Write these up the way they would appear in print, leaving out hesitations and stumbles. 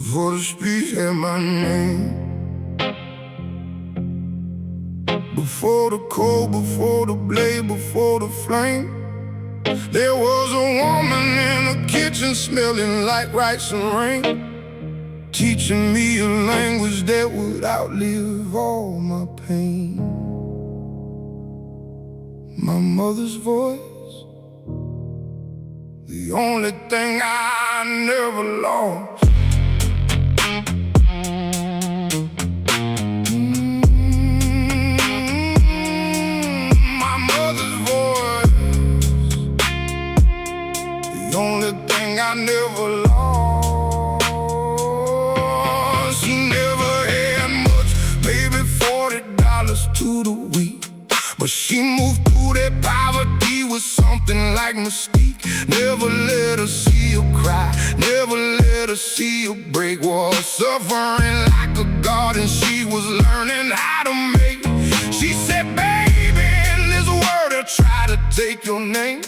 before the streets had my name. Before the cold, before the blade, before the flame, there was a woman in the kitchen smelling like rice and rain, teaching me a language that would outlive all my pain. My mother's voice, the only thing I never lost. My mother's voice, the only thing I never lost. She never had much, maybe $40 to the week, but she moved through that poverty with something like mystique. Never let her see her cry, never let her see her break. Was suffering like a god, and she was learning how to make. She said, baby, in this world they'll try to take your name,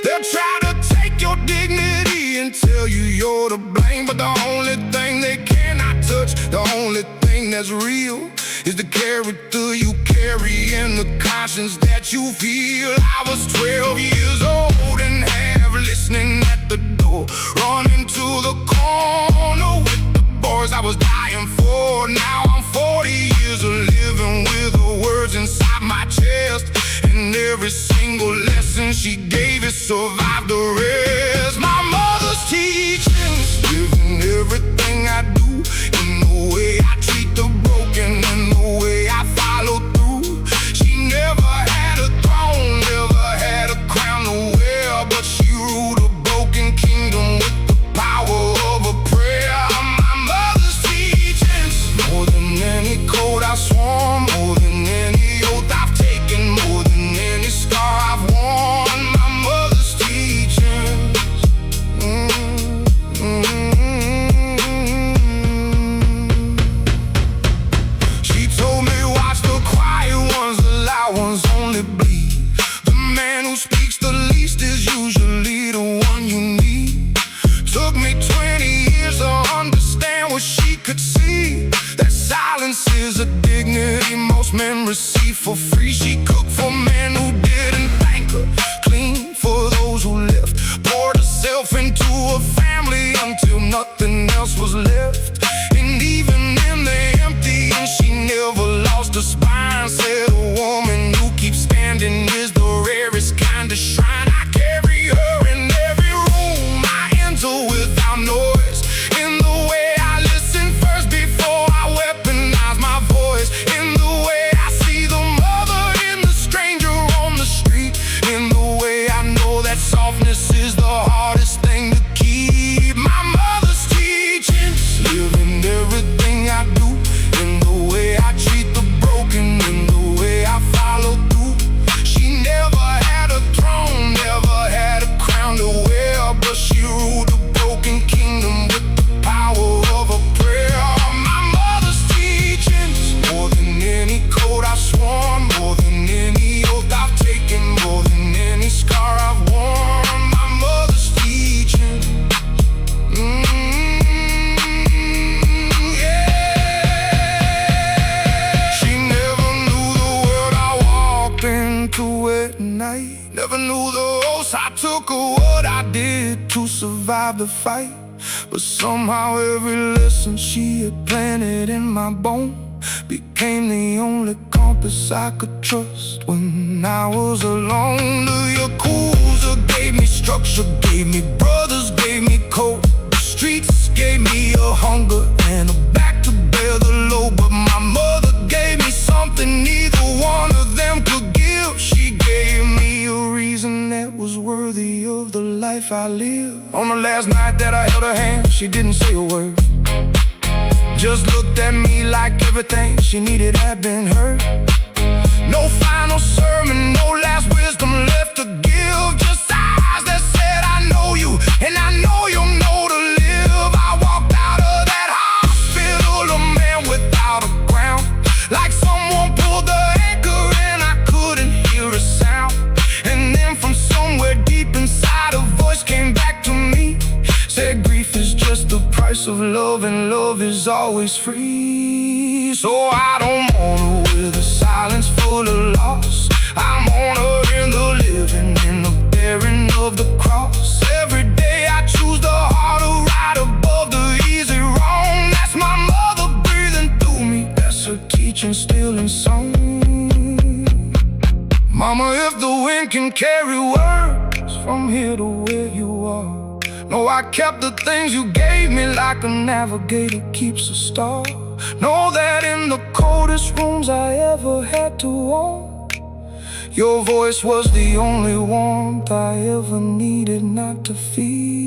they'll try to take your dignity and tell you you're to blame. But the only thing they cannot touch, the only thing that's real, is the character you carry and the conscience that you feel. I was 12 years old and half listening at the door, running to the corner with the boys I was dying for. Now I'm 40 years of living with the words inside my chest, and every single lesson she gave it survived the rest. My mother's teachings live in everything I do, in the way I treat the broken and the way I follow through. She never had a throne, never had a crown to wear, but she ruled a broken kingdom with the power of a prayer. My mother's teachings, more than any code I swore, more than any oath I've taken, more than any scar I've worn. My mother's teachings. She told me, watch the quiet ones, the loud ones only bleed. The man who speaks the least is usually the one you need. Took me 20 years to understand what she could see, that silence is a dignity most men receive for free. She cooked for men who didn't thank her, cleaned for those who left, poured herself into a family until nothing else was left. And even in the empty, and she never lost her spine. Said a woman who keeps standing is the rarest kind of shrine. I carry her in every room I enter without noise, in the way I listen first before I weaponize my voice, in the way I see the mother in the stranger on the street, in the way I know that softness is the hardest thing to keep. My mother's teachings live in everything I do, in the way I treat the broken, in the way I follow through. She never had a throne, never had a crown to wear, but she ruled a broken kingdom with the power of a prayer. My mother's teachings, more than any code I've sworn, more than any oath I've taken, more than any scar I've worn. My mother's teachings. She never knew the world I walked into at night, never knew the oaths I took or what I did to survive the fight. But somehow every lesson she had planted in my bone became the only compass I could trust when I was alone. The Yakuza gave me structure, gave me brothers, gave me code. The streets gave me a hunger and a back to bear the load. But my mother gave me something neither one of them could give. She gave me a reason that was worthy of the life I live. On the last night that I held her hand, she didn't say a word, just looked at me like everything she needed had been heard. No final sermon, no last wisdom left to give, just eyes that said I know you, and I know you'll know to live. I walked out of that hospital a man without a ground, like someone pulled the anchor and I couldn't hear a sound. And then from somewhere deep inside a voice came back to me, said grief is just the price price of love, and love is always free. So I don't mourn her with a silence full of loss. I mourn her in the living, in the bearing of the cross. Every day I choose the harder right above the easy wrong. That's my mother breathing through me, that's her teaching still in song. Mama, if the wind can carry words from here to where you are, know I kept the things you gave me like a navigator keeps a star. Know that in the coldest rooms I ever had to own, your voice was the only warmth I ever needed not to feel.